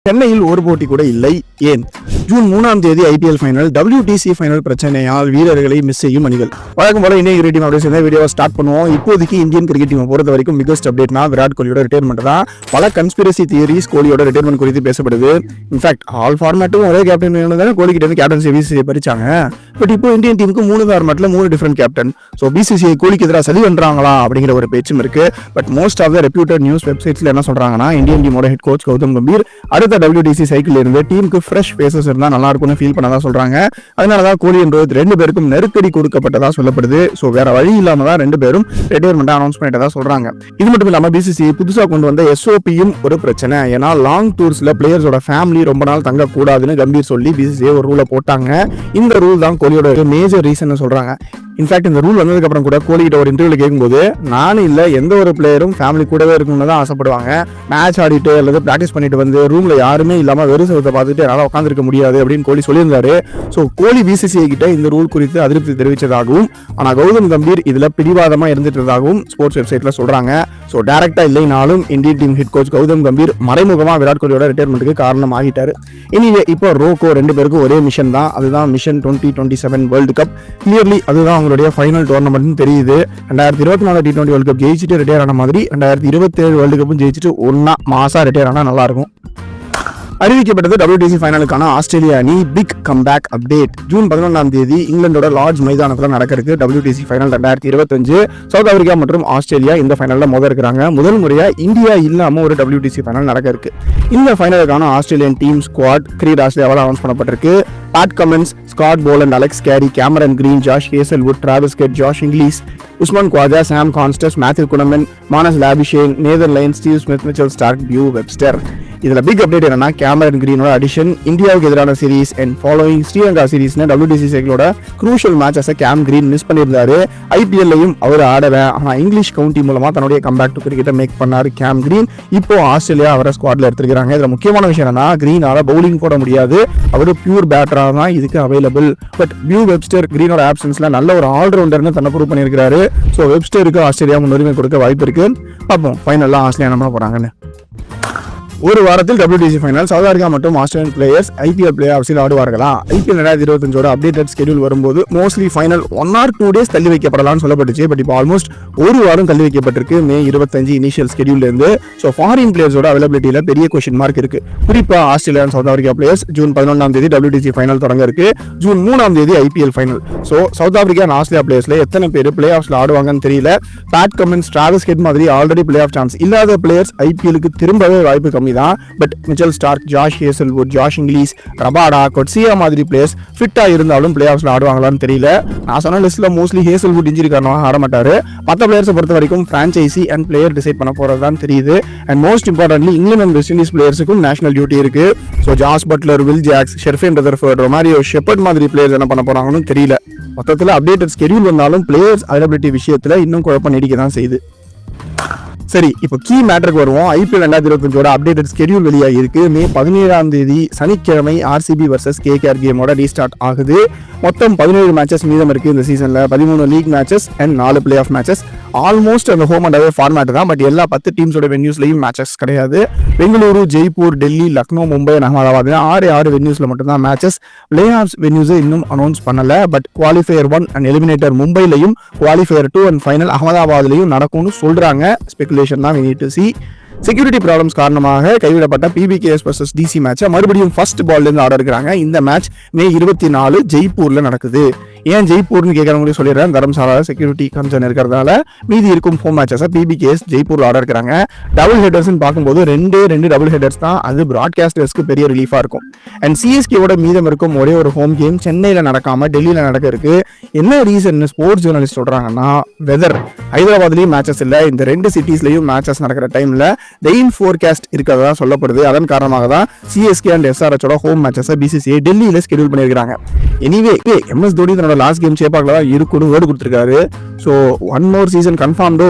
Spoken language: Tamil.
சென்னையில் ஒரு போட்டி கூட இல்லை. ஏன்? ஜூன் 3ஆம் தேதி ஐபிஎல் ஃபைனல், WTC ஃபைனல் பிரச்சனையால் வீரர்களை மிஸ் செய்யும் அணிகள். வழக்கம் போல இந்தியன் கிரிக்கெட் டீம் அப்படியே சேர்ந்து வீடியோ ஸ்டார்ட் பண்ணுவோம். இப்போதைக்கு இந்தியன் கிரிக்கெட் டீமை பொறுத்த வரைக்கும் பிகஸ்ட் அப்டேட்னா விராட் கோலியோட ரிட்டையர்மெண்ட் தான். பல கன்ஸ்பிரசி தியரிஸ் கோலியோட ரிட்டையர்மெண்ட் குறித்து பேசப்படுது. இன்ஃபேக்ட் ஆல் ஃபார்மேட்டும் ஒரே கேப்டன் தானே கோலி கிட்ட கேப்டன்சி பிசிசிஐ பறிச்சாங்க. பட் இப்போ இந்தியன் டீமுக்கு 3 ஃபார்மேட்ல 3 டிஃபரெண்ட் கேப்டன். ஸோ பிசிசிஐ கோலிக்கு எதிராக சதி பண்றாங்களா அப்படிங்கிற ஒரு பேச்சும் இருக்கு. But most of the reputed news வெப்சைட்ஸ்ல என்ன சொல்றாங்கன்னா, இந்தியன் டீமோட ஹெட் கோச் கௌதம் கம்பீர் அடுத்த WTC சைக்கிள் இருந்து டீமுக்கு ஃப்ரெஷ் ஃபேசஸ் இருந்தா நல்லா இருக்கும்னு ஃபீல் பண்ணதா சொல்றாங்க. அதனாலதான் கோலி என்ற 2 பேருக்கும் நெருக்கடி கொடுக்கப்பட்டதா சொல்லப்படுது. ஸோ வேற வழி இல்லாம தான் 2 பேரும் ரிட்டையர்மெண்ட் அனௌன்ஸ் பண்ணிட்டதா சொல்றாங்க. இது மட்டும் இல்லாம பிசிசிஐ புதுசா கொண்டு வந்த SOPயும் ஒரு பிரச்சனை. ஏன்னா லாங் டூர்ஸ்ல பிளேயர்ஸோட ஃபேமிலி ரொம்ப நாள் தங்க கூடாதுன்னு கம்பீர் சொல்லி பிசிசிஐ ஒரு ரூலை போட்டாங்க. இந்த ரூல் தான் கோலியோட மேஜர் ரீசன் சொல்றாங்க. இன்ஃபேக்ட் இந்த ரூல் வந்ததுக்கு அப்புறம் கூட கோலி கிட்ட ஒரு இன்டர்வியூல கேட்கும்போது, நானும் இல்ல எந்த ஒரு பிளேயரும் ஃபேமிலி கூடவே இருக்கணும்னு தான் ஆசைப்படுவாங்க. மேட்ச் ஆடிட்டு அல்லது பிராக்டிஸ் பண்ணிட்டு வந்து ரூம்ல யாருமே இல்லாம வெறும் சவுத்தை பார்த்துட்டு என்னால உட்காந்துருக்க முடியாது அப்படின்னு கோலி சொல்லியிருந்தாரு. ஸோ கோலி பிசிசிஐ கிட்ட இந்த ரூல் குறித்து அதிருப்தி தெரிவிச்சதாகவும், ஆனா கௌதம் கம்பீர் இதுல பிடிவாதமா இருந்துட்டதாகவும் ஸ்போர்ட்ஸ் வெப்சைட்ல சொல்றாங்க. ஸோ டைரக்டா இல்லைனாலும் Indian team head coach Gautam Gambhir மறைமுகமா விராட் கோலியோட ரிட்டையர்மெண்ட்டுக்கு காரணம் ஆகிட்டாரு. இனிவே இப்போ ரோகோ 2 பேருக்கும் ஒரே மிஷன் தான். அதுதான் மிஷன் 2027 வேர்ல்டு கப். கிளியர்லி அதுதான் அவங்களுடைய ஃபைனல் டோர்னமெண்ட் தெரியுது. 2024 T20 வேர்ல்டு கப் ஜெயிச்சுட்டு ரிட்டையர் ஆன மாதிரி 2027 வேர்ல்டு கப்பும் ஜெயிச்சுட்டு ஒன்னா மாசா ரிட்டையர் ஆனா நல்லா இருக்கும். அறிவிக்கப்பட்டது WTC ஃபைனலுக்கான ஆஸ்திரேலியா அணி பிக் கம்பேக் அப்டேட். ஜூன் 11ஆம் தேதி இங்கிலாந்தோட லார்ட்ஸ் மைதானத்தில் நடக்கிறதுக்கு WTC ஃபைனல் 2025. சவுத் ஆப்பிரிக்கா மற்றும் ஆஸ்திரேலியா இந்த ஃபைனல்ல மோத இருக்கிறாங்க. முதல் முறையா இந்தியா இல்லாம ஒரு WTC ஃபைனல் நடக்க இருக்கு. இந்த ஃபைனலுக்கான ஆஸ்திரேலியன் டீம் ஸ்குவாட் கிரீட் ஆஸ்திரேலியாவால் அனௌன்ஸ் பண்ணப்பட்டிருக்கு. Pat Cummins, Scott Boland, Alex Carey, Cameron Green, Josh Hazlewood, Travis Head, Josh Inglis, Usman Khawaja, Sam Konstas, Matthew Kuhnemann, Marnus Labuschagne, Nathan Lyon, Steve Smith, Mitchell Starc, Beau Webster. இதுல பிக் அப்டேட் என்னன்னா, கேமரன் கிரீனோட அடிஷன். இந்தியாவுக்கு எதிரான சீரீஸ் அண்ட் ஃபாலோயிங் ஸ்ரீலங்கா சீரீஸ்னு WTC சைக்கிளோட crucial matches Cam Green miss பண்ணியிருந்தாரு. IPLலையும் அவர் ஆடல. ஆனா இங்கிலீஷ் கவுண்டி மூலமா தன்னுடைய கம்பேக் டு கிரிக்கெட்டை மேக் பண்ணாரு கேம் கிரீன். இப்போ ஆஸ்திரேலியா அவரை ஸ்குவாட்ல எடுத்துருக்காங்க. இதுல முக்கியமான விஷயம் என்னன்னா, கிரீனால பவுலிங் போட முடியாது. அவரு பியூர் பேட்டரா தான் இதுக்கு அவைலபிள். பட் பியூ வெப்ஸ்டர் கிரீனோட ஆப்ஷன்ஸ்ல நல்ல ஒரு ஆல்ரவுண்டர்னு தன்னை ப்ரூவ் பண்ணியிருக்காரு. ஸோ வெப்ஸ்டருக்கு ஆஸ்திரேலியா முன்னுரிமை கொடுக்க வாய்ப்பு இருக்கு. பார்ப்போம் ஃபைனல்ல ஆஸ்திரேலியா நம்ம போறாங்கன்னு. ஒரு வாரத்தில் WTC ஃபைனல் சவுத் ஆப்பிரிக்கா மற்றும் ஆஸ்திரேலியன் பிளேயர்ஸ் IPL பிளே ஆஃப்ஸில் ஆடுவார்களா? IPL 2025 அப்டேட்டட் ஸ்கெடியூல் வரும்போது மோஸ்ட்லி ஃபைனல் 1 or 2 days தள்ளி வைக்கப்படலாம்னு சொல்லப்பட்டுச்சு. பட் இப்போ ஆல்மோஸ்ட் ஒரு வாரம் தள்ளி வைக்கப்பட்டிருக்கு. May 25 இனிஷியல் ஸ்கெடியூல்ல இருந்து. ஸோ ஃபாரின் பிளேயர்ஸோட அவைலபிலிட்டியில பெரிய கொஸ்டின் மார்க் இருக்கு. குறிப்பா Australia south Africa players June 11ஆம் தேதி WTC ஃபைனல் தொடங்க இருக்கு. ஜூன் 3ஆம் தேதி IPL final. So South Africa and Australia பிளேயர்ஸ்ல எத்தனை பேர் பிளே ஆஃப்ஸ்ல ஆடுவாங்கன்னு தெரியல. பேட் கமின்ஸ், டிராவிஸ் கெட் மாதிரி ஆல்ரெடி பிளே ஆஃப் சான்ஸ் இல்லாத பிளேயர்ஸ் IPLக்கு திரும்பவே வாய்ப்பு கம்மி தான். But Mitchell Starc, Josh Hazlewood, Josh Inglis, Rabada, Coetzee மாதிரி பிளேயர்ஸ் ஃபிட்டா இருந்தாலும் பிளே ஆஃப்ஸ்ல ஆடுவாங்களான்னு தெரியல. நான் சொன்ன லிஸ்ட்ல மோஸ்ட்லி ஹேசல்வுட் இன்ஜுரி காரணமாக ஆட மாட்டாரு. மற்ற பிளேயர்ஸை பொறுத்த வரைக்கும் பிரான்ச்சைசி அண்ட் பிளேயர் டிசைட் பண்ண போறதுதான் தெரியுது. And most importantly England and West Indies பிளேயர்ஸுக்கும் நேஷனல் டியூட்டி இருக்கு. So Jos Buttler, Will Jacks, Sherfane Rutherford, Romario Shepherd மாதிரி பிளேயர்ஸ் என்ன பண்ண போறாங்கன்னு தெரியல. மொத்தத்தில் அப்டேட்டட் ஸ்கெடியூல் வந்தாலும் பிளேயர்ஸ் அவைலபிலிட்டி விஷயத்துல இன்னும் குழப்பம் நீடிக்க தான் செய்யுது. சரி, இப்போ கீ மேட்டருக்கு வருவோம். IPL 2025 அப்டேட்டட் ஸ்கெடியூல் வெளியாகி இருக்கு. May 17ஆம் தேதி சனிக்கிழமை RCB vs KKR கேமோட ரீஸ்டார்ட் ஆகுது. மொத்தம் 17 மேட்சஸ் மீதம் இருக்கு இந்த சீசன்ல. 13 league matches and 4 play off matches. Almost அந்த ஹோம் அண்ட் அவே ஃபார்மேட் தான். பட் எல்லா 10 டீம்ஸோட வென்யூஸ்லயும் மேட்சஸ் கிடையாது. பெங்களூரு, ஜெய்ப்பூர், டெல்லி, லக்னோ, மும்பை, அகமதாபாத் 6 வென்யூஸ்ல மட்டும் தான் மேட்சஸ். பிளே ஆஃப் வென்யூஸ் இன்னும் அனௌன்ஸ் பண்ணல. பட் குவாலிஃபயர் 1 அண்ட் எலிமினேட்டர் மும்பைலையும், குவாலிஃபயர் 2 அண்ட் ஃபைனல் அகமதாபாத்லையும் நடக்கும்னு சொல்றாங்க. ஸ்பெகுலேஷன் தான் we need to see. Security problems காரணமாக கைவிடப்பட்ட PBKS vs DC மேட்சை மறுபடியும் ஃபர்ஸ்ட் பால்ல இருந்து ஆட இருக்கிறாங்க. இந்த மேட்ச் May 24 ஜெய்ப்பூர்ல நடக்குது. ஏன் ஜெய்ப்பூர்னு கேட்கறவங்களுக்கு சொல்லிடுறேன். தரம்சாலா செக்யூரிட்டி கன்சர்ன் இருக்கிறதால மீதி இருக்கும் ஹோம் மேட்சஸை PBKS ஜெய்ப்பூர்ல ஆட இருக்கிறாங்க. டபுள் ஹெடர்ஸ்ன்னு பார்க்கும்போது 2 டபுள் ஹெடர்ஸ் தான். அது பிராட்காஸ்டர்ஸ்க்கு பெரிய ரிலீஃபா இருக்கும். அண்ட் CSKவோட மீதம் இருக்கும் ஒரே ஒரு ஹோம் கேம் சென்னையில நடக்காம டெல்லியில நடக்க இருக்கு. என்ன ரீசன் ஸ்போர்ட்ஸ் ஜேர்னலிஸ்ட் சொல்றாங்கன்னா, வெதர். ஹைதராபாத்லயும் மேட்சஸ் இல்ல. இந்த 2 சிட்டிஸ்லயும் மேட்சஸ் நடக்கிற டைம்ல ரெயின் ஃபோர்காஸ்ட் இருக்கிறதா சொல்லப்படுது. அதன் காரணமாக தான் CSK அண்ட் SRHோட ஹோம் மேட்சஸை BCCI டெல்லியில ஸ்கெடியூல் பண்ணியிருக்காங்க. எனிவே MS தோனி தன்னோட லாஸ்ட் கேம் சேப்பாக்ல தான் இருக்குன்னு வேர்டு கொடுத்திருக்காரு. So 1 more season கன்ஃபார்ம்டோ